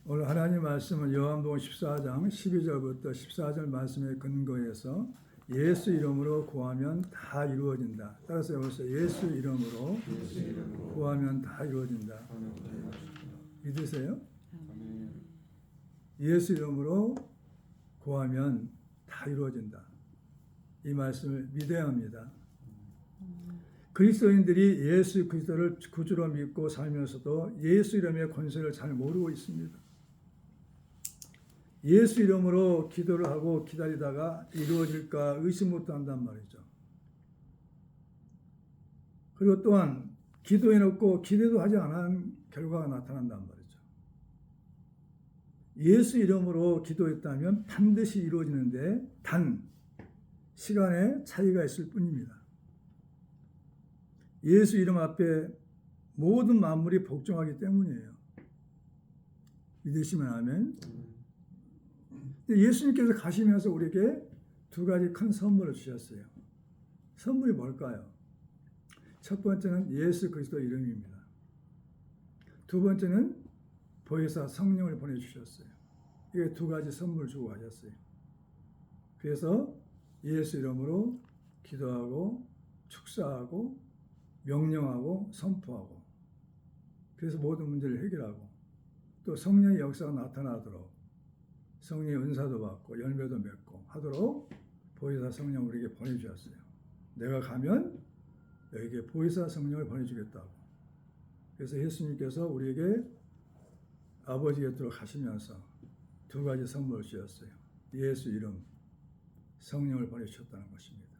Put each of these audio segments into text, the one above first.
오늘 하나님 말씀은 요한복음 14장 12절부터 14절 말씀에 근거해서 예수 이름으로 구하면 다 이루어진다. 따라서 여기서 예수 이름으로 구하면 다 이루어진다. 믿으세요? 예수 이름으로 구하면 다 이루어진다. 이 말씀을 믿어야 합니다. 그리스도인들이 예수 그리스도를 구주로 믿고 살면서도 예수 이름의 권세를 잘 모르고 있습니다. 예수 이름으로 기도를 하고 기다리다가 이루어질까 의심부터 한단 말이죠. 그리고 또한 기도해놓고 기대도 하지 않은 결과가 나타난단 말이죠. 예수 이름으로 기도했다면 반드시 이루어지는데 단 시간에 차이가 있을 뿐입니다. 예수 이름 앞에 모든 만물이 복종하기 때문이에요. 믿으시면 아멘. 예수님께서 가시면서 우리에게 두 가지 큰 선물을 주셨어요. 선물이 뭘까요? 첫 번째는 예수 그리스도 이름입니다. 두 번째는 보혜사 성령을 보내주셨어요. 이게 두 가지 선물을 주고 가셨어요. 그래서 예수 이름으로 기도하고 축사하고 명령하고 선포하고, 그래서 모든 문제를 해결하고, 또 성령의 역사가 나타나도록 성령의 은사도 받고 열매도 맺고 하도록 보혜사 성령 우리에게 보내주셨어요. 내가 가면 너에게 보혜사 성령을 보내주겠다고. 그래서 예수님께서 우리에게 아버지 곁으로 가시면서 두 가지 선물을 주셨어요. 예수 이름, 성령을 보내주셨다는 것입니다.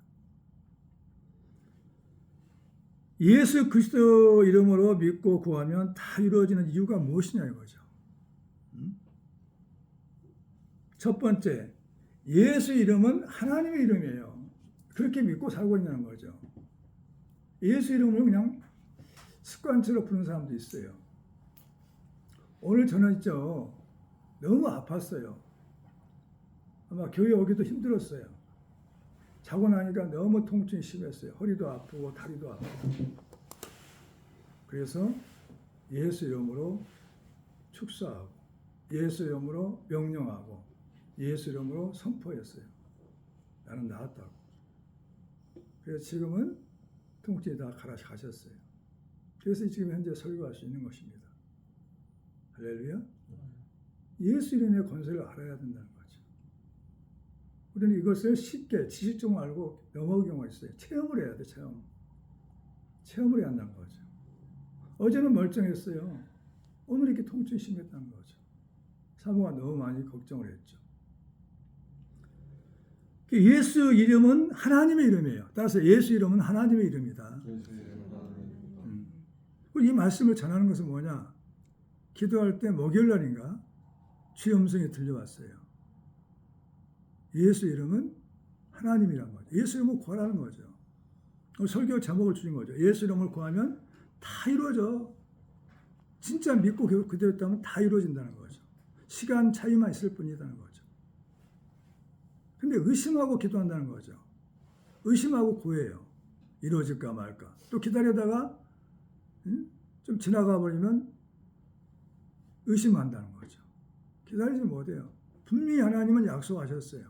예수 그리스도 이름으로 믿고 구하면 다 이루어지는 이유가 무엇이냐 이거죠. 첫 번째, 예수 이름은 하나님의 이름이에요. 그렇게 믿고 살고 있는 거죠. 예수 이름을 그냥 습관처럼 부르는 사람도 있어요. 오늘 저는 있죠, 너무 아팠어요. 아마 교회 오기도 힘들었어요. 자고 나니까 너무 통증이 심했어요. 허리도 아프고 다리도 아프고. 그래서 예수 이름으로 축사하고 예수 이름으로 명령하고 예수 이름으로 선포했어요. 나는 나았다고. 그래서 지금은 통증이 다 가셨어요. 그래서 지금 현재 설교할 수 있는 것입니다. 할렐루야. 예수 이름의 권세를 알아야 된다는 거죠. 우리는 이것을 쉽게 지식적으로 알고 넘어올 경우가 있어요. 체험을 해야 돼, 체험을 해야 한다는 거죠. 어제는 멀쩡했어요. 오늘 이렇게 통증이 심했다는 거죠. 사모가 너무 많이 걱정을 했죠. 예수 이름은 하나님의 이름이에요. 따라서 예수 이름은 하나님의 이름이다. 이 말씀을 전하는 것은 뭐냐? 기도할 때 목요일 날인가 주의 음성이 들려왔어요. 예수 이름은 하나님이란 거죠. 예수 이름을 구하라는 거죠. 설교 제목을 주신 거죠. 예수 이름을 구하면 다 이루어져. 진짜 믿고 그대로 했다면 다 이루어진다는 거죠. 시간 차이만 있을 뿐이라는 거죠. 근데 의심하고 기도한다는 거죠. 의심하고 구해요. 이루어질까 말까. 또 기다리다가 좀 지나가 버리면 의심한다는 거죠. 기다리지 못해요. 분명히 하나님은 약속하셨어요.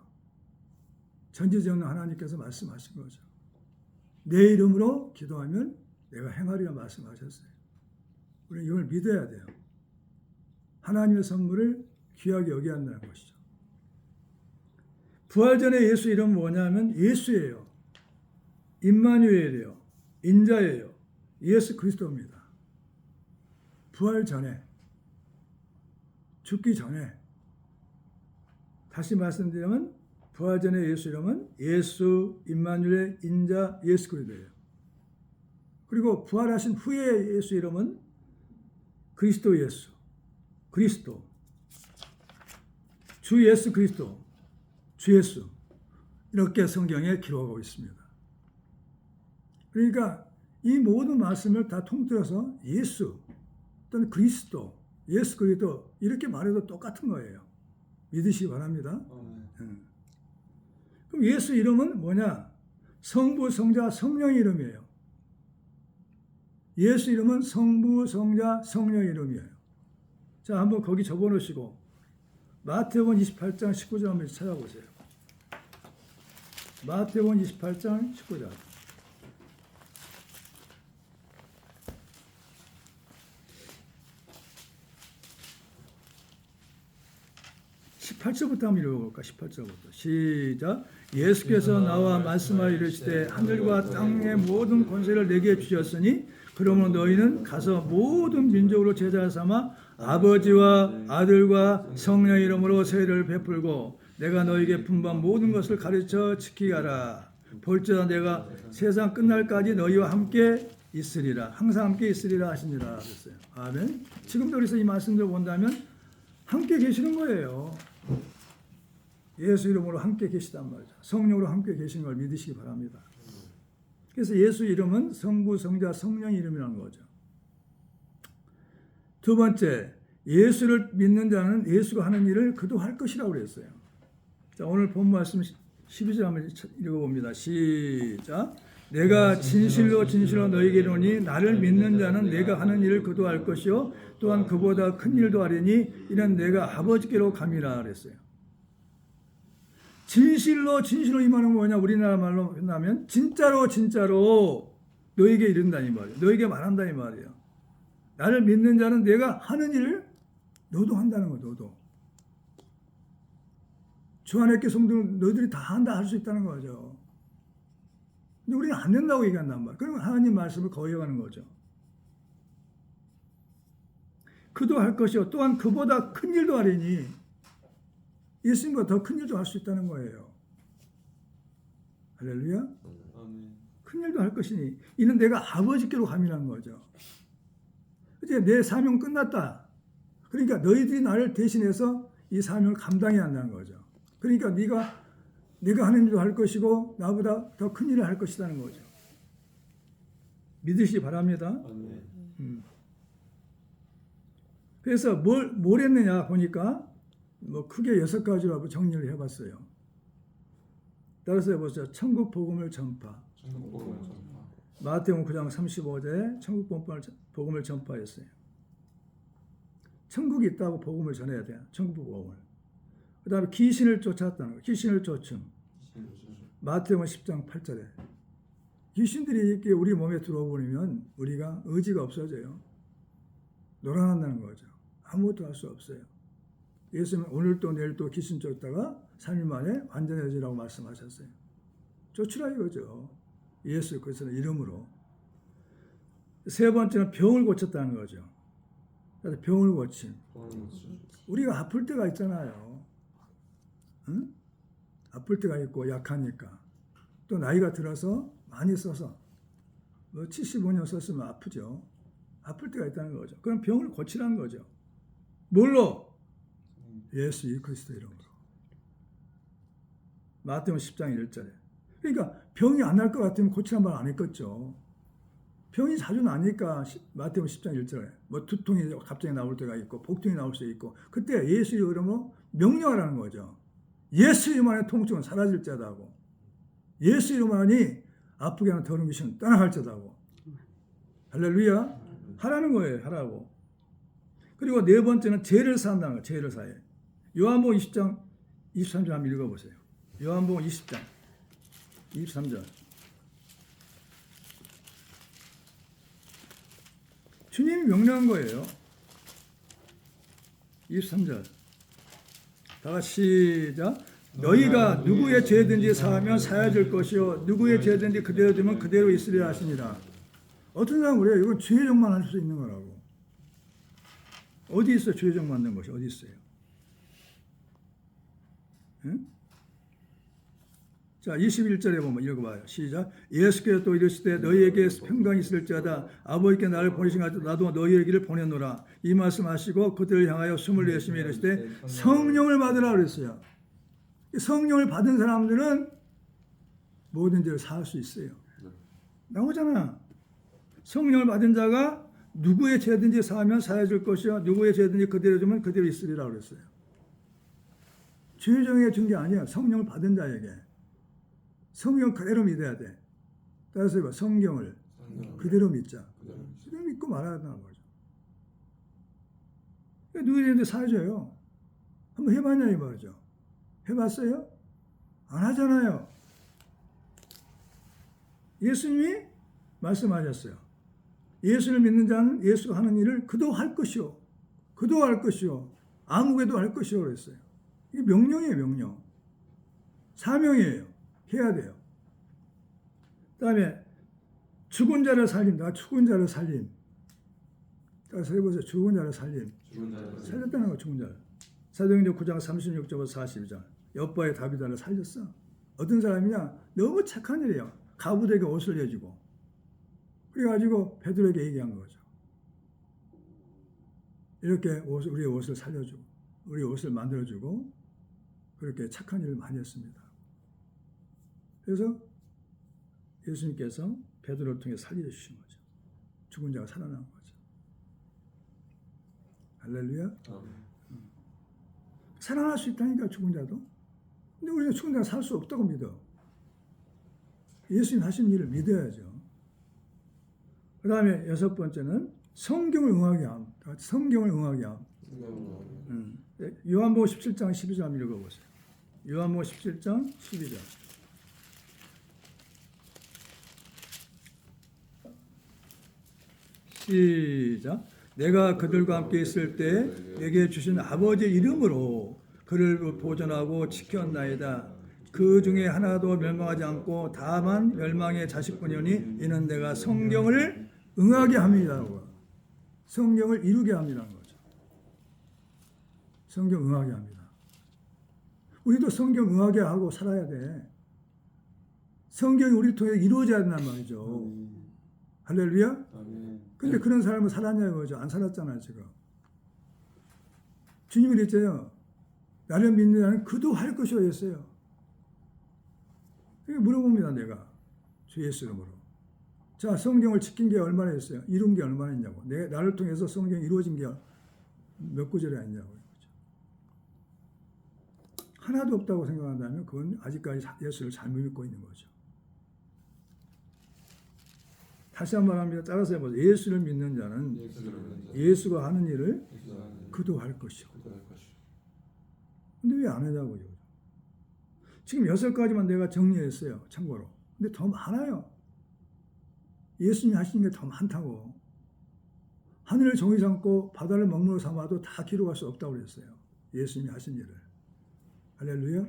전지전능 하나님께서 말씀하신 거죠. 내 이름으로 기도하면 내가 행하리라 말씀하셨어요. 우리는 이걸 믿어야 돼요. 하나님의 선물을 귀하게 여겨야 한다는 것이죠. 부활 전에 예수 이름은 뭐냐면 예수예요. 임마누엘이에요. 인자예요. 예수 그리스도입니다. 부활 전에, 죽기 전에. 다시 말씀드리면 부활 전에 예수 이름은 예수, 임마누엘, 인자, 예수 그리스도예요. 그리고 부활하신 후에 예수 이름은 그리스도 예수, 그리스도, 주 예수 그리스도, 주 예수, 이렇게 성경에 기록하고 있습니다. 그러니까 이 모든 말씀을 다 통틀어서 예수 또는 그리스도, 예수 그리스도 이렇게 말해도 똑같은 거예요. 믿으시기 바랍니다. 그럼 예수 이름은 뭐냐? 성부, 성자, 성령 이름이에요. 예수 이름은 성부, 성자, 성령 이름이에요. 자, 한번 거기 적어놓으시고 마태복음 28장 19절 한번 찾아보세요. 마태복음 28장 19절. 18절부터 한번 읽어볼까? 18절부터 시작. 예수께서 나와 말씀하여 이르시되 하늘과 땅의 모든 권세를 내게 주셨으니 그러므로 너희는 가서 모든 민족으로 제자 삼아 아버지와 아들과 성령 이름으로 세례를 베풀고 내가 너희에게 분부한 모든 것을 가르쳐 지키게 하라. 볼지어다 내가 세상 끝날까지 너희와 함께 있으리라. 항상 함께 있으리라 하시니라 그랬어요. 아멘. 지금도 그래서 이 말씀을 본다면 함께 계시는 거예요. 예수 이름으로 함께 계시단 말이죠. 성령으로 함께 계시는 걸 믿으시기 바랍니다. 그래서 예수 이름은 성부, 성자, 성령 이름이라는 거죠. 두 번째, 예수를 믿는 자는 예수가 하는 일을 그도 할 것이라고 그랬어요. 자, 오늘 본 말씀 12절 한번 읽어봅니다. 시작. 내가 진실로 진실로 너희에게 이르노니 나를 믿는 자는 내가 하는 일을 그도 할 것이요 또한 그보다 큰 일도 하리니 이는 내가 아버지께로 감이라 그랬어요. 진실로 진실로 이 말은 뭐냐? 우리나라 말로 한다면 진짜로 진짜로 너에게 이른다 이 말이에요. 너에게 말한다 이 말이에요. 나를 믿는 자는 내가 하는 일을 너도 한다는 거예요. 너도. 주 안에 있게 성도는 너희들이 다 한다 할 수 있다는 거죠. 근데 우리는 안 된다고 얘기한단 말이에요. 그러면 하나님 말씀을 거역하는 거죠. 그도 할 것이요 또한 그보다 큰 일도 하리니 예수님보다 더 큰 일도 할 수 있다는 거예요. 할렐루야. 큰 일도 할 것이니 이는 내가 아버지께로 감이라는 거죠. 이제 내 사명 끝났다. 그러니까 너희들이 나를 대신해서 이 사명을 감당해야 한다는 거죠. 그러니까 네가 하는 일도 할 것이고 나보다 더 큰 일을 할 것이라는 거죠. 믿으시기 바랍니다. 그래서 뭘 했느냐 보니까 뭐 크게 6가지로 정리를 해봤어요. 따라서 해보세요. 천국 복음을 전파. 마태복음 9장 35절에 천국 복음을 전파했어요. 천국이 있다고 복음을 전해야 돼요. 천국 복음을. 그 다음에 귀신을 쫓았다는 거예요. 귀신을 쫓음. 마태복음 10장 8절에 귀신들이 이렇게 우리 몸에 들어오면 우리가 의지가 없어져요. 놀아난다는 거죠. 아무것도 할 수 없어요. 예수님은 오늘도 내일도 귀신 쫓다가 3일 만에 완전해지라고 말씀하셨어요. 쫓으라 이거죠. 예수 그리스도의 이름으로. 세 번째는 병을 고쳤다는 거죠. 그래서 병을 고침. 우리가 아플 때가 있잖아요. 응? 아플 때가 있고 약하니까. 또 나이가 들어서 많이 써서 뭐 75년 썼으면 아프죠. 아플 때가 있다는 거죠. 그럼 병을 고치라는 거죠. 뭘로? 예수 그리스도 이름으로. 마태복음 10장 1절에. 그러니까 병이 안 날 것 같으면 고치란 말 안 했겠죠. 병이 자주 나니까 마태복음 10장 1절에 뭐 두통이 갑자기 나올 때가 있고 복통이 나올 수 있고 그때 예수 이름으로 명령하라는 거죠. 예수 이름 안에 통증은 사라질 자다고. 예수 이름 안에 아프게 하는 더러운 귀신은 떠나갈 자다고. 할렐루야. 하라는 거예요. 하라고. 그리고 네 번째는 죄를 사한다는 거예요. 죄를 사해. 요한복음 20장 23절 한번 읽어보세요. 요한복음 20장 23절. 주님이 명령한 거예요. 23절. 다 같이 시작. 너희가 누구의 죄든지 사하면 사해질 것이요 누구의 죄든지 그대로 두면 그대로 있으리라 하시니라. 어떤 사람은 그래요. 이건 죄정만 할 수 있는 거라고. 어디 있어 죄정 만든 것이 어디 있어요? 응? 자 21절에 보면 읽어봐요. 시작. 예수께서 또 이르시되 너희에게 평강이 있을지어다 아버지께 나를 보내신 것 같이 나도 너희에게를 보내노라. 이 말씀하시고 그들을 향하여 숨을 내쉬며 이르시되 성령을 받으라 그랬어요. 성령을 받은 사람들은 모든 죄를 사할 수 있어요. 나오잖아. 성령을 받은 자가 누구의 죄든지 사하면 사해질 것이요 누구의 죄든지 그대로 두면 그대로 있으리라 그랬어요. 죄 정해 준 게 아니야. 성령을 받은 자에게. 성령 그대로 믿어야 돼. 따라서 성경을 그대로 믿자. 그대로 믿고 말하는 거죠. 누구한테 사줘요. 한번 해봤냐 이 말이죠. 해봤어요? 안 하잖아요. 예수님이 말씀하셨어요. 예수를 믿는 자는 예수가 하는 일을 그도 할 것이요. 그도 할 것이요. 아무개도 할 것이요. 그랬어요. 이게 명령이에요, 명령. 사명이에요. 해야 돼요. 그 다음에 죽은 자를 살린다. 죽은 자를 살림. 따라서 해보세요. 죽은 자를 살림. 살렸다는 거, 죽은 자를. 사도행전 9장 36절부터 42절. 여포의 다비다를 살렸어. 어떤 사람이냐? 너무 착한 일이에요. 가부에게 옷을 내주고. 그래가지고 베드로에게 얘기한 거죠. 이렇게 우리의 옷을 살려주고, 우리의 옷을 만들어주고, 그렇게 착한 일을 많이 했습니다. 그래서 예수님께서 베드로를 통해 살려주신 거죠. 죽은 자가 살아난 거죠. 할렐루야. 살아날 수 있다니까, 죽은 자도. 근데 우리는 죽은 자가 살 수 없다고 믿어. 예수님 하신 일을 믿어야죠. 그 다음에 6번째는 성경을 응하게 함. 성경을 응하게 함. 요한복음 17장 12절 한번 읽어보세요. 요한복음 17장 12절. 시작. 내가 그들과 함께 있을 때 내게 주신 아버지의 이름으로 그를 보존하고 지켰나이다. 그 중에 하나도 멸망하지 않고 다만 멸망의 자식뿐이니 이는 내가 성경을 응하게 합니다. 성경을 이루게 합니다는 거죠. 성경 응하게 합니다. 우리도 성경 응하게 하고 살아야 돼. 성경이 우리 통해 이루어져야 된단 말이죠. 할렐루야. 근데 그런 삶을 살았냐고 그러죠. 안 살았잖아요, 지금. 주님이 그랬잖아요. 나를 믿는 자는 그도 할 것이오 했어요. 물어봅니다, 내가. 주 예수 이름으로. 자, 성경을 지킨 게 얼마나 했어요? 이룬 게 얼마나 있냐고. 나를 통해서 성경이 이루어진 게 몇 구절이 있냐고. 하나도 없다고 생각한다면 그건 아직까지 예수를 잘못 믿고 있는 거죠. 다시 한번 합니다. 따라서 해보세요. 예수를 믿는 자는 예수가 하는 일을 그도 할 것이요. 근데 왜 안 하냐고요. 지금 6가지만 내가 정리했어요. 참고로. 근데 더 많아요. 예수님이 하시는 게 더 많다고. 하늘을 종이 삼고 바다를 먹물로 삼아도 다 기록할 수 없다고 그랬어요. 예수님이 하신 일을. 할렐루야.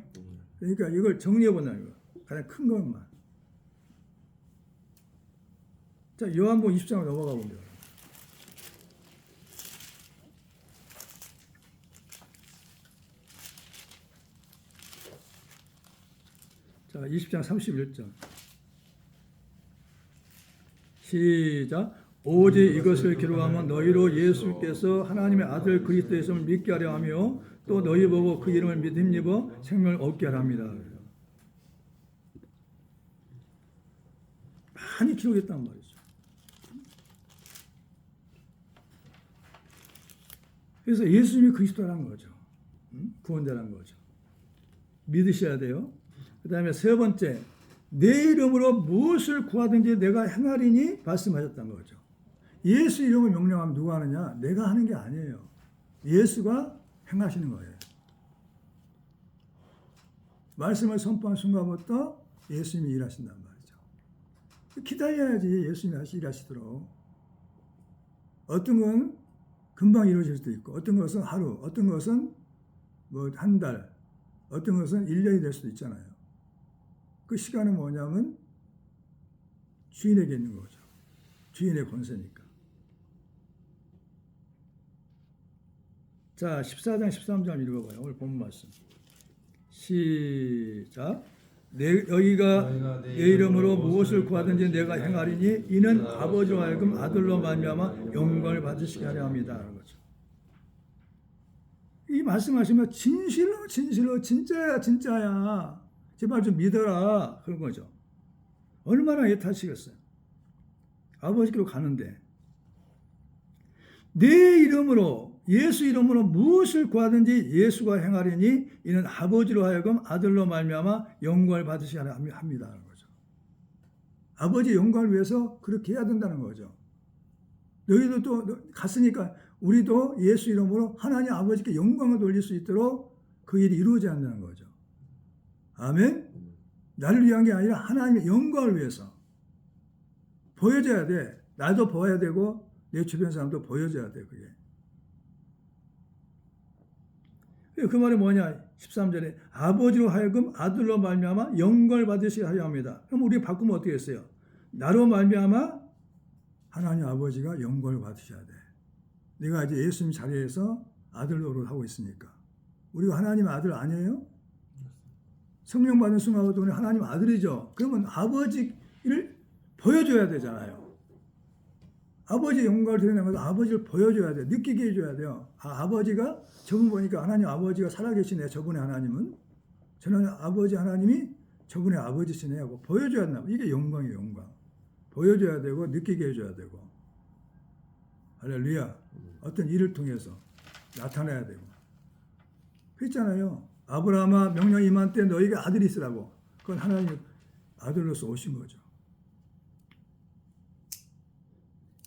그러니까 이걸 정리해보자는 거. 가장 큰 것만. 자, 요한복음 20장으로 넘어가 봅니다. 자, 20장 31절. 시작. 오직 이것을 기록하면 너희로 예수께서 하나님의 아들 그리스도였음을 믿게 하려 하며 또 너희 보고 그 이름을 믿음입어 생명을 얻게 하려 합니다. 많이 기록했단 말이죠. 그래서 예수님이 그리스도라는 거죠. 구원자라는 거죠. 믿으셔야 돼요. 그 다음에 3번째, 내 이름으로 무엇을 구하든지 내가 행하리니 말씀하셨다는 거죠. 예수 이름을 명령하면 누가 하느냐? 내가 하는 게 아니에요. 예수가 행하시는 거예요. 말씀을 선포한 순간부터 예수님이 일하신단 말이죠. 기다려야지 예수님이 일하시도록. 어떤 건 금방 이루어질 수도 있고, 어떤 것은 하루, 어떤 것은 뭐 한 달, 어떤 것은 1년이 될 수도 있잖아요. 그 시간은 뭐냐면 주인에게 있는 거죠. 주인의 권세니까. 자, 14장 13절 읽어봐요. 오늘 본 말씀. 시작. 너희가 내 이름으로 무엇을 구하든지 내가 행하리니 이는 아버지와 하여금 아들로 말미암아 영광을 받으시게 하려 합니다. 라는 거죠. 이 말씀하시면 진실로 진짜야 진짜야. 제발 좀 믿어라. 그런 거죠. 얼마나 애타시겠어요. 아버지께로 가는데 내 이름으로 예수 이름으로 무엇을 구하든지 예수가 행하리니 이는 아버지로 하여금 아들로 말미암아 영광을 받으시게 하려 합니다. 라는 거죠. 아버지의 영광을 위해서 그렇게 해야 된다는 거죠. 너희도 또 갔으니까 우리도 예수 이름으로 하나님 아버지께 영광을 돌릴 수 있도록 그 일이 이루어져야 한다는 거죠. 아멘? 나를 위한 게 아니라 하나님의 영광을 위해서 보여줘야 돼. 나도 보여야 되고 내 주변 사람도 보여줘야 돼. 그게. 그 말이 뭐냐? 13절에 아버지로 하여금 아들로 말미암아 영광을 받으시게 하려 합니다. 그럼 우리 바꾸면 어떻게 했어요? 나로 말미암아 하나님 아버지가 영광을 받으셔야 돼. 내가 이제 예수님 자리에서 아들 노릇 하고 있으니까. 우리가 하나님의 아들 아니에요? 성령 받은 순간부터 우리 하나님 아들이죠. 그러면 아버지를 보여줘야 되잖아요. 아버지의 영광을 드러내면서 아버지를 보여줘야 돼. 느끼게 해줘야 돼요. 아버지가 저분 보니까 하나님 아버지가 살아계시네. 저분의 하나님은. 저는 아버지 하나님이 저분의 아버지시네 하고 보여줘야 된다. 이게 영광이에요. 영광. 보여줘야 되고 느끼게 해줘야 되고. 할렐루야. 어떤 일을 통해서 나타나야 되고. 그랬잖아요. 아브라함아 명령 임한 때 너에게 아들이 있으라고. 그건 하나님의 아들로서 오신 거죠.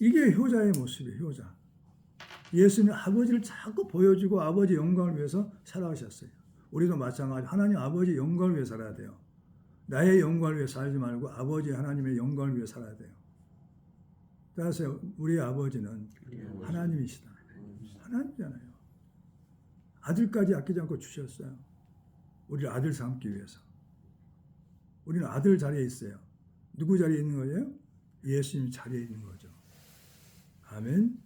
이게 효자의 모습이에요. 효자. 예수님은 아버지를 자꾸 보여주고 아버지 영광을 위해서 살아가셨어요. 우리도 마찬가지로 하나님 아버지 영광을 위해 살아야 돼요. 나의 영광을 위해 살지 말고 아버지 하나님의 영광을 위해 살아야 돼요. 따라서 우리의 아버지는 하나님이시다. 하나님이잖아요. 아들까지 아끼지 않고 주셨어요. 우리를 아들 삼기 위해서. 우리는 아들 자리에 있어요. 누구 자리에 있는 거예요? 예수님 자리에 있는 거죠. 아멘.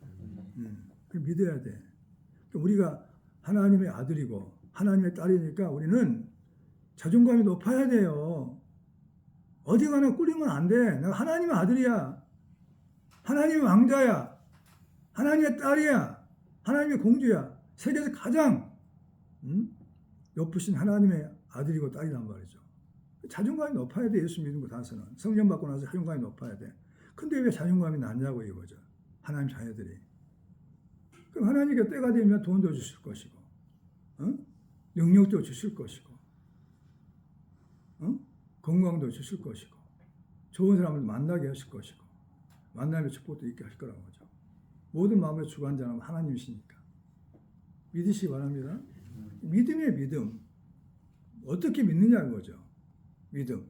그걸 믿어야 돼. 우리가 하나님의 아들이고 하나님의 딸이니까 우리는 자존감이 높아야 돼요. 어디 가나 꿀리면 안 돼. 내가 하나님의 아들이야. 하나님의 왕자야. 하나님의 딸이야. 하나님의 공주야. 세계에서 가장 높으신 하나님의 아들이고 딸이란 말이죠. 자존감이 높아야 돼. 예수 믿는 거 다서는. 성령 받고 나서 자존감이 높아야 돼. 근데 왜 자존감이 낮냐고 이거죠. 하나님 자녀들이. 그럼 하나님께 때가 되면 돈도 주실 것이고, 능력도 주실 것이고, 건강도 주실 것이고, 좋은 사람을 만나게 하실 것이고, 만남의 축복도 있게 하실 거라는 거죠. 모든 마음의 주관자는 하나님이시니까. 믿으시기 바랍니다. 믿음이에요, 믿음. 어떻게 믿느냐는 거죠. 믿음.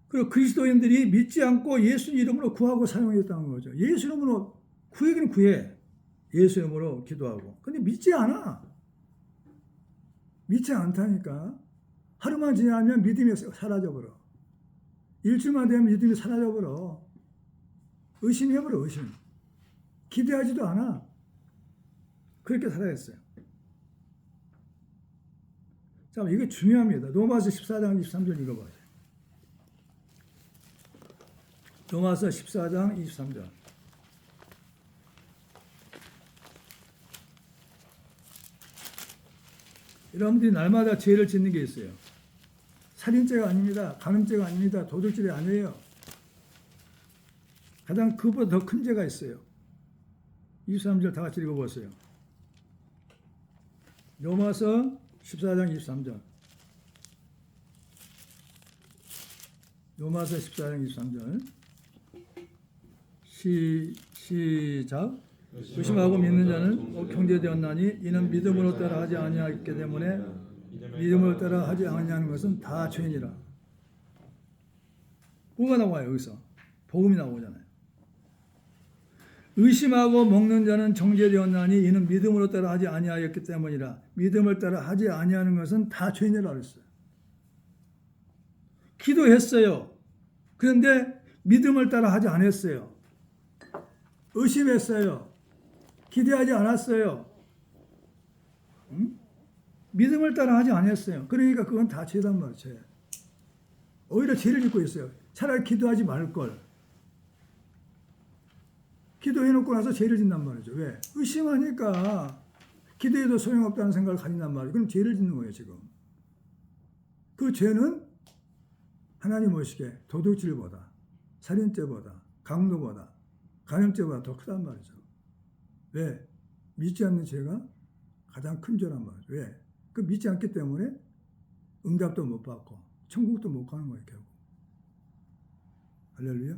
그리고 그리스도인들이 믿지 않고 예수 이름으로 구하고 사용했다는 거죠. 예수 이름으로 구하기는 구해. 예수 이름으로 기도하고. 근데 믿지 않아. 믿지 않다니까. 하루만 지나면 믿음이 사라져버려. 일주일만 되면 믿음이 사라져버려. 의심해버려, 의심. 기대하지도 않아. 그렇게 살아했어요. 자, 이게 중요합니다. 로마서 14장 23절 읽어봐요. 로마서 14장 23절. 여러분들이 날마다 죄를 짓는 게 있어요. 살인죄가 아닙니다. 간음죄가 아닙니다. 도둑질이 아니에요. 가장 그보다 더 큰 죄가 있어요. 23절 다 같이 읽어보세요. 로마서 14장 23절. 로마서 14장 23절. 시작. 의심하고 믿는 자는 경제되었나니 이는 믿음으로 따라 하지 아니하기 때문에 믿음으로 따라 하지 아니하는 것은 다 죄니라. 뭐가 나와요 여기서? 복음이 나오잖아요. 의심하고 먹는 자는 정죄되었나니 이는 믿음으로 따라 하지 아니하였기 때문이라. 믿음을 따라 하지 아니하는 것은 다 죄니라 그랬어요. 기도했어요. 그런데 믿음을 따라 하지 않았어요. 의심했어요. 기대하지 않았어요. 믿음을 따라 하지 않았어요. 그러니까 그건 다 죄단 말이에요. 죄. 오히려 죄를 짓고 있어요. 차라리 기도하지 말걸. 기도해놓고 나서 죄를 짓단 말이죠. 왜? 의심하니까 기도해도 소용없다는 생각을 가진단 말이에요. 그럼 죄를 짓는 거예요 지금. 그 죄는 하나님 오시게 도둑질보다 살인죄보다 강도보다 간음죄보다 더 크단 말이죠. 왜? 믿지 않는 죄가 가장 큰 죄란 말이죠. 왜? 그 믿지 않기 때문에 응답도 못 받고 천국도 못 가는 거예요 결국. 할렐루야.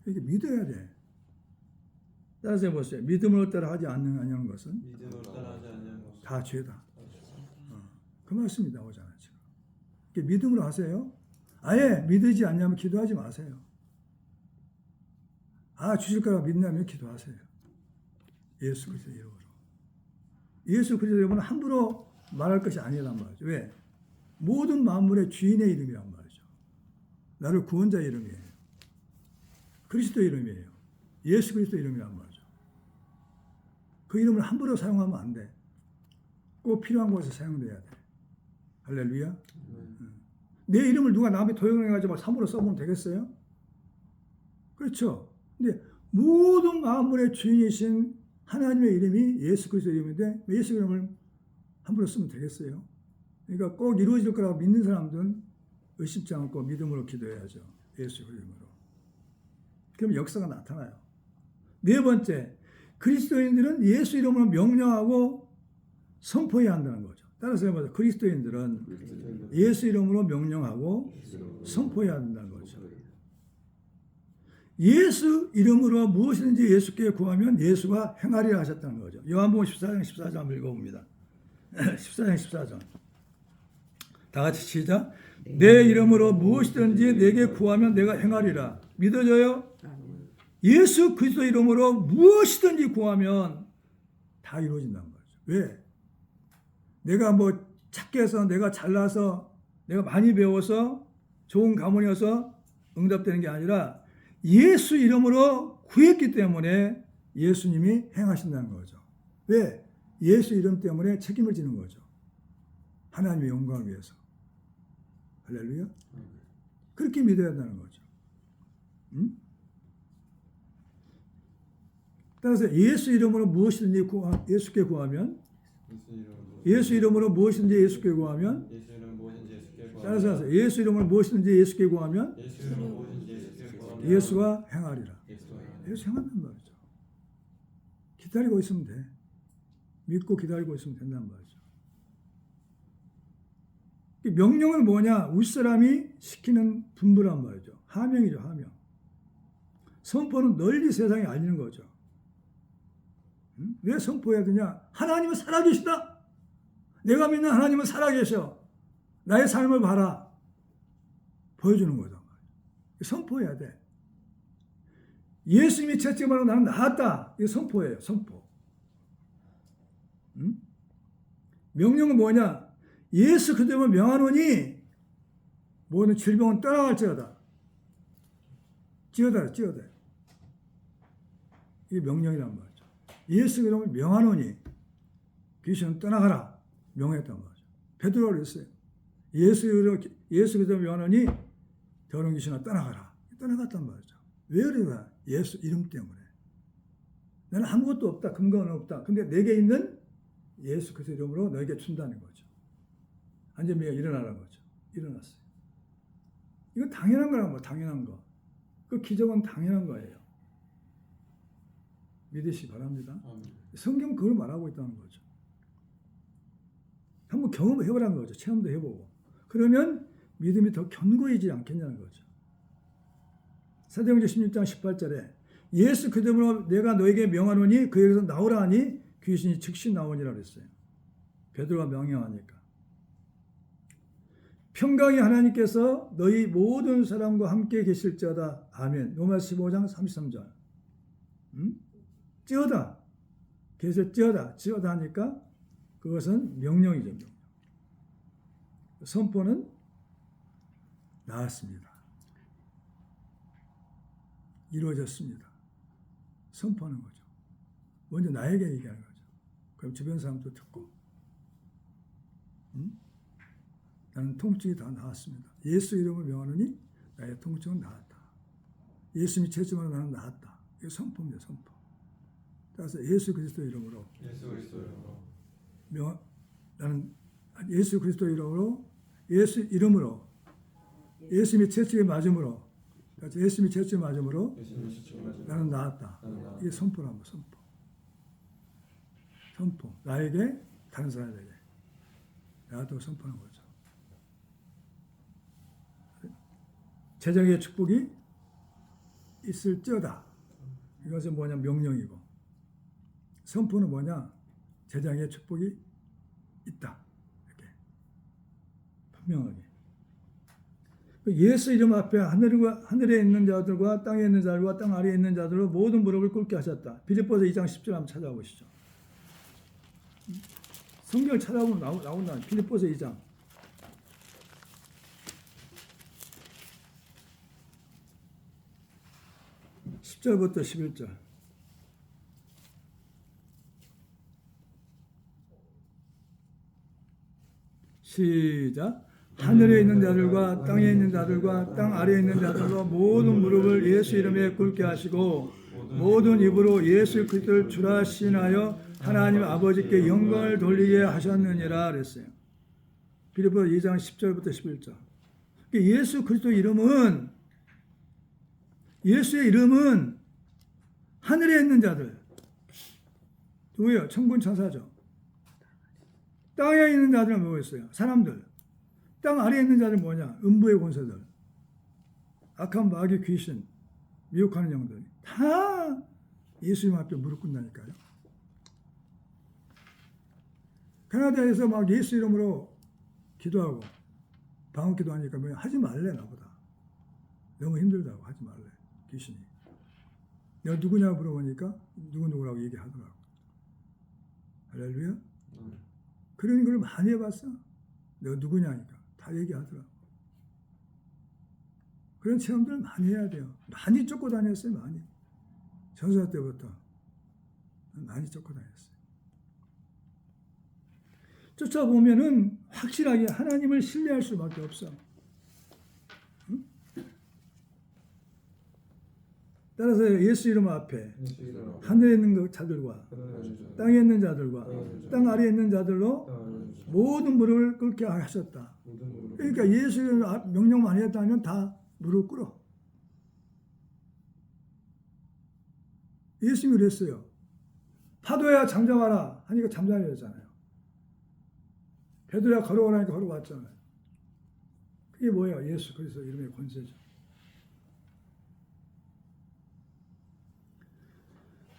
이게 믿어야 돼. 따라서 해보세요. 믿음으로 따라 하지 않는 것은 믿음으로 따라하지 않는 것은 다 죄다. 그 말씀이 나오잖아요. 지금. 믿음으로 하세요. 아예 믿지 않냐면 기도하지 마세요. 주실 거라고 믿냐면 기도하세요. 예수 그리스도 이름으로. 예수 그리스도 이름은 함부로 말할 것이 아니란 말이죠. 왜? 모든 만물의 주인의 이름이란 말이죠. 나를 구원자의 이름이에요. 그리스도 이름이에요. 예수 그리스도 이름이란 말이죠. 그 이름을 함부로 사용하면 안 돼. 꼭 필요한 곳에 사용돼야 돼. 할렐루야. 내 이름을 누가 남이 도용해가지고 함부로 써보면 되겠어요? 그렇죠. 근데 모든 만물의 주인이신 하나님의 이름이 예수 그리스도 이름인데 예수 이름을 함부로 쓰면 되겠어요? 그러니까 꼭 이루어질 거라고 믿는 사람들은 의심치 않고 믿음으로 기도해야죠. 예수 이름으로. 그럼 역사가 나타나요. 네 번째, 그리스도인들은 예수 이름으로 명령하고 선포해야 한다는 거죠. 따라서 해봐서 그리스도인들은 예수 이름으로 명령하고 선포해야 한다는 거죠. 예수 이름으로 무엇이든지 예수께 구하면 예수가 행하리라 하셨다는 거죠. 요한복음 14장 14절 한번 읽어봅니다. 14장 14절. 다 같이 시작. 내 이름으로 무엇이든지 내게 구하면 내가 행하리라. 믿어져요? 예수 그리스도 이름으로 무엇이든지 구하면 다 이루어진다는 거죠. 왜? 내가 뭐 착해서 내가 잘나서 내가 많이 배워서 좋은 가문이어서 응답되는 게 아니라 예수 이름으로 구했기 때문에 예수님이 행하신다는 거죠. 왜? 예수 이름 때문에 책임을 지는 거죠. 하나님의 영광을 위해서. 할렐루야. 그렇게 믿어야 한다는 거죠. 응? 따라서 예수 이름으로 무엇이든지 예수께 구하면 예수 이름으로 무엇이든지 예수께 구하면 따라서 예수 이름으로 무엇이든지 예수께 구하면 예수가 행하리라. 예수 행한단 말이죠. 기다리고 있으면 돼. 믿고 기다리고 있으면 된단 말이죠. 명령은 뭐냐? 윗사람이 시키는 분부란 말이죠. 하명이죠. 하명. 선포는 널리 세상에 알리는 거죠. 왜 선포해야 되냐? 하나님은 살아계시다. 내가 믿는 하나님은 살아계셔. 나의 삶을 봐라. 보여주는 거다. 선포해야 돼. 예수님이 채찍으로 나는 나았다. 이거 선포예요. 선포. 응? 명령은 뭐냐? 예수 그대로 명하노니 모든 질병은 떠나갈지어다. 찌어다. 이게 명령이란 말이죠. 예수 그대로 명하노니 귀신은 떠나가라. 명했단 말이죠. 베드로가 그랬어요. 예수 그대로 명하노니 더러운 귀신아 떠나가라. 떠나갔단 말이죠. 왜 그래요? 예수 이름 때문에. 나는 아무것도 없다. 근거는 없다. 근데 내게 있는 예수 그리스도 이름으로 너에게 준다는 거죠. 안전미가 일어나는 거죠. 일어났어요. 이건 당연한 거란 거, 당연한 거. 그 기적은 당연한 거예요. 믿으시기 바랍니다. 성경 그걸 말하고 있다는 거죠. 한번 경험해보라는 거죠. 체험도 해보고. 그러면 믿음이 더 견고해지지 않겠냐는 거죠. 사도행전 16장 18절에 예수 그들로 내가 너에게 명하노니 그에게서 나오라 하니 귀신이 즉시 나오니라 그랬어요. 베드로가 명령하니까. 평강이 하나님께서 너희 모든 사람과 함께 계실지어다. 아멘. 로마서 15장 33절. 찌어다. 그래서 찌어다 하니까 그것은 명령이죠. 명령. 선포는 나았습니다. 이루어졌습니다. 선포하는 거죠. 먼저 나에게 얘기하는 거죠. 그럼 주변 사람도 듣고 나는 통증이 다 나았습니다. 예수 이름을 명하노니 나의 통증은 나았다. 예수님이 채찍으로 나는 나았다. 이게 선포입니다. 선포. 따라서 예수 그리스도 이름으로 나는 예수 그리스도 이름으로 예수님이 채찍에 맞음으로 예수님이 채찍에 맞음으로 나는 나았다. 이게 선포란 거. 선포. 나에게 다른 사람에게 나도 선포하는 거죠. 재정의 축복이 있을지어다. 이것은 뭐냐? 명령이고 선포는 뭐냐? 제장의 축복이 있다. 이렇게 분명하게. 예수 이름 앞에 하늘에 있는 자들과 땅에 있는 자들과 땅 아래에 있는 자들로 모든 무릎을 꿇게 하셨다. 빌립보서 2장 10절 한번 찾아보시죠. 성경을 찾아보면 나온다. 빌립보서 2장. (10절부터) (11절) 시작. 하늘에 있는 자들과 땅에 있는 자들과 땅 아래에 있는 자들로 모든 무릎을 예수 이름에 꿇게 하시고 모든 입으로 예수 그리스도를 주라 시인하여 하나님 아버지께 영광을 돌리게 하셨느니라 그랬어요. 빌립보서 2장 10절부터 11절. 예수 그리스도 이름은, 예수의 이름은 하늘에 있는 자들, 누구예요? 천군 천사죠. 땅에 있는 자들은 뭐였어요? 사람들. 땅 아래에 있는 자들은 뭐냐? 음부의 권세들, 악한 마귀, 귀신, 미혹하는 영들, 다 예수님 앞에 무릎 꿇는다니까요. 캐나다에서 막 예수 이름으로 기도하고 방언 기도하니까 뭐 하지 말래, 나보다 너무 힘들다고 하지 말래, 귀신이. 내가 누구냐고 물어보니까 누구라고 얘기하더라고. 할렐루야. 그런 걸 많이 해봤어. 내가 누구냐니까 다 얘기하더라고. 그런 체험들을 많이 해야 돼요. 많이 쫓고 다녔어요. 많이. 전사 때부터 많이 쫓고 다녔어요. 쫓아보면은 확실하게 하나님을 신뢰할 수밖에 없어. 응? 따라서 예수 이름 앞에 하늘에 있는 자들과 땅에 있는 자들과 땅 아래에 있는 자들로 모든 무릎을 꿇게 하셨다. 그러니까 예수 이름 명령만 했다면 다 무릎 꿇어. 예수님이 그랬어요. 파도야 잠잠하라 하니까 잠잠해졌잖아요. 베드로야 걸어오라니까 걸어왔잖아요. 그게 뭐예요? 예수 그리스도 이름의 권세죠.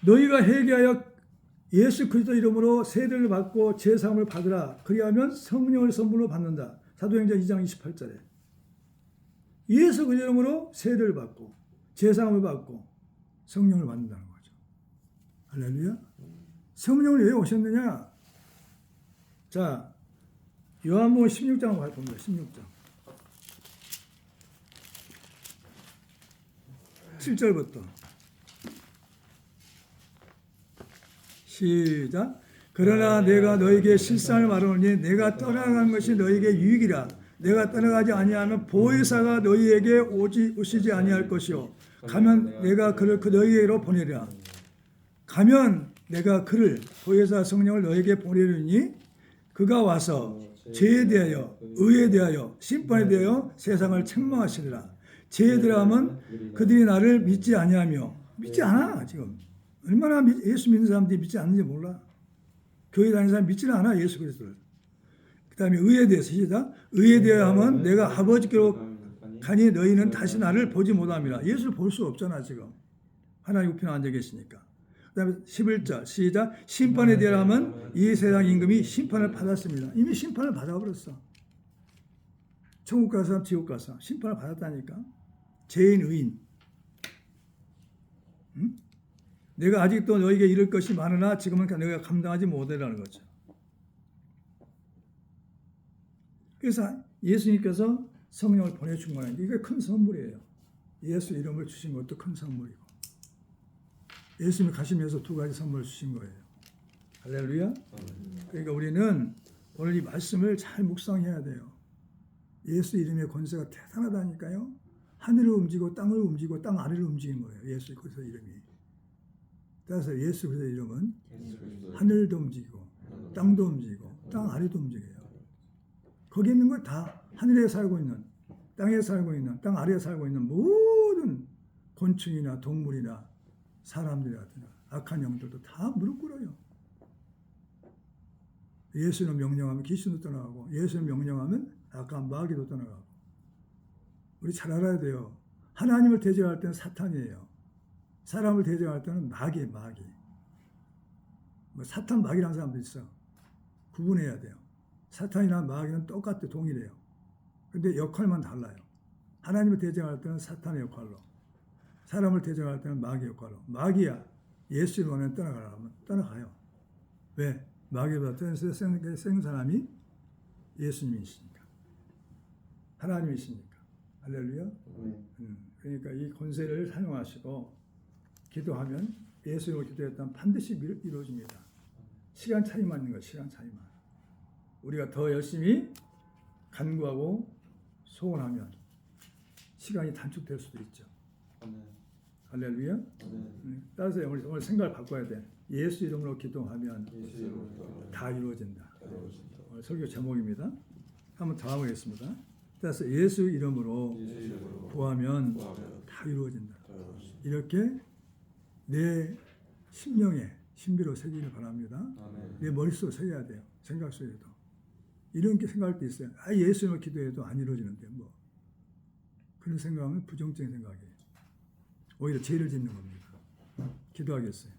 너희가 회개하여 예수 그리스도 이름으로 세례를 받고 제사함을 받으라. 그리하면 성령을 선물로 받는다. 사도행전 2장 28절에 예수 그 이름으로 세례를 받고 제사함을 받고 성령을 받는다는 거죠. 할렐루야. 성령을 왜 오셨느냐? 자, 요한복음 16장을 봅니다. 16장 7절부터 시작. 그러나 내가 너에게 실상을 말하노니 내가 떠나간 것이 너에게 유익이라. 내가 떠나가지 아니하면 보혜사가 너희에게 오시지 아니할 것이요 가면 내가 그를 너희에게로 보내리라. 가면 내가 그를 보혜사 성령을 너희에게 보내리니 그가 와서 죄에 대하여 의에 대하여 심판에 대하여 세상을 책망하시리라. 죄에 대하면 그들이 나를 믿지 아니하며 믿지 않아. 지금 얼마나 예수 믿는 사람들이 믿지 않는지 몰라. 교회 다니는 사람 믿지는 않아, 예수 그리스도를. 그 다음에 의에 대해서 시작. 의에 대하여 하면 내가 아버지께로 가니 너희는 다시 나를 보지 못함이라. 예수를 볼 수 없잖아 지금. 하나님 우편에 앉아 계시니까. 그 다음에 11절 시작. 심판에 대하여 하면 이 세상 임금이 심판을 받았습니다. 이미 심판을 받아버렸어. 천국 갈 사람, 지옥 갈 사람 심판을 받았다니까. 죄인, 의인. 응? 내가 아직도 너에게 이를 것이 많으나 지금은 너희가 감당하지 못하라는 거죠. 그래서 예수님께서 성령을 보내준 거예요. 이게 큰 선물이에요. 예수 이름을 주신 것도 큰 선물이고 예수님이 가시면서 두 가지 선물을 주신 거예요. 할렐루야. 그러니까 우리는 오늘 이 말씀을 잘 묵상해야 돼요. 예수 이름의 권세가 대단하다니까요. 하늘을 움직이고 땅을 움직이고 땅 아래를 움직인 거예요. 예수 그리스도 이름이. 따라서 예수 그리스도 이름은 하늘도 움직이고 땅도 움직이고 땅 아래도 움직여요. 거기 있는 걸 다 하늘에 살고 있는, 땅에 살고 있는, 땅 아래에 살고 있는 모든 곤충이나 동물이나 사람들이라든가 악한 영들도 다 무릎 꿇어요. 예수는 명령하면 귀신도 떠나가고 예수는 명령하면 악한 마귀도 떠나가고. 우리 잘 알아야 돼요. 하나님을 대적할 때는 사탄이에요. 사람을 대적할 때는 마귀. 뭐 사탄 마귀라는 사람도 있어. 구분해야 돼요. 사탄이나 마귀는 똑같아 동일해요. 근데 역할만 달라요. 하나님을 대적할 때는 사탄의 역할로, 사람을 대적할 때는 마귀의 역할로. 마귀야 예수를 원하면 떠나가라면 떠나가요. 왜? 마귀보다 센 사람이 예수님이시니까, 하나님이시니까. 할렐루야. 그러니까 이 권세를 사용하시고 기도하면, 예수님을 기도했다면 반드시 이루어집니다. 시간 차이만 있는 거예요. 시간 차이만. 우리가 더 열심히 간구하고 소원하면 시간이 단축될 수도 있죠. 할렐루야. 따라서 오늘 생각을 바꿔야 돼. 예수 이름으로 기도하면 다 이루어진다. 오늘 설교 제목입니다. 한번 더 해보겠습니다. 따라서 예수 이름으로 구하면 다 이루어진다. 이렇게 내 심령에 신비로 새기길 바랍니다. 내 머릿속에 새겨야 돼요. 생각 속에도. 이런 게 생각할 때 있어요. 예수 이름으로 기도해도 안 이루어지는데 뭐. 그런 생각은 부정적인 생각이에요. 오히려 죄를 짓는 겁니다. 기도하겠어요.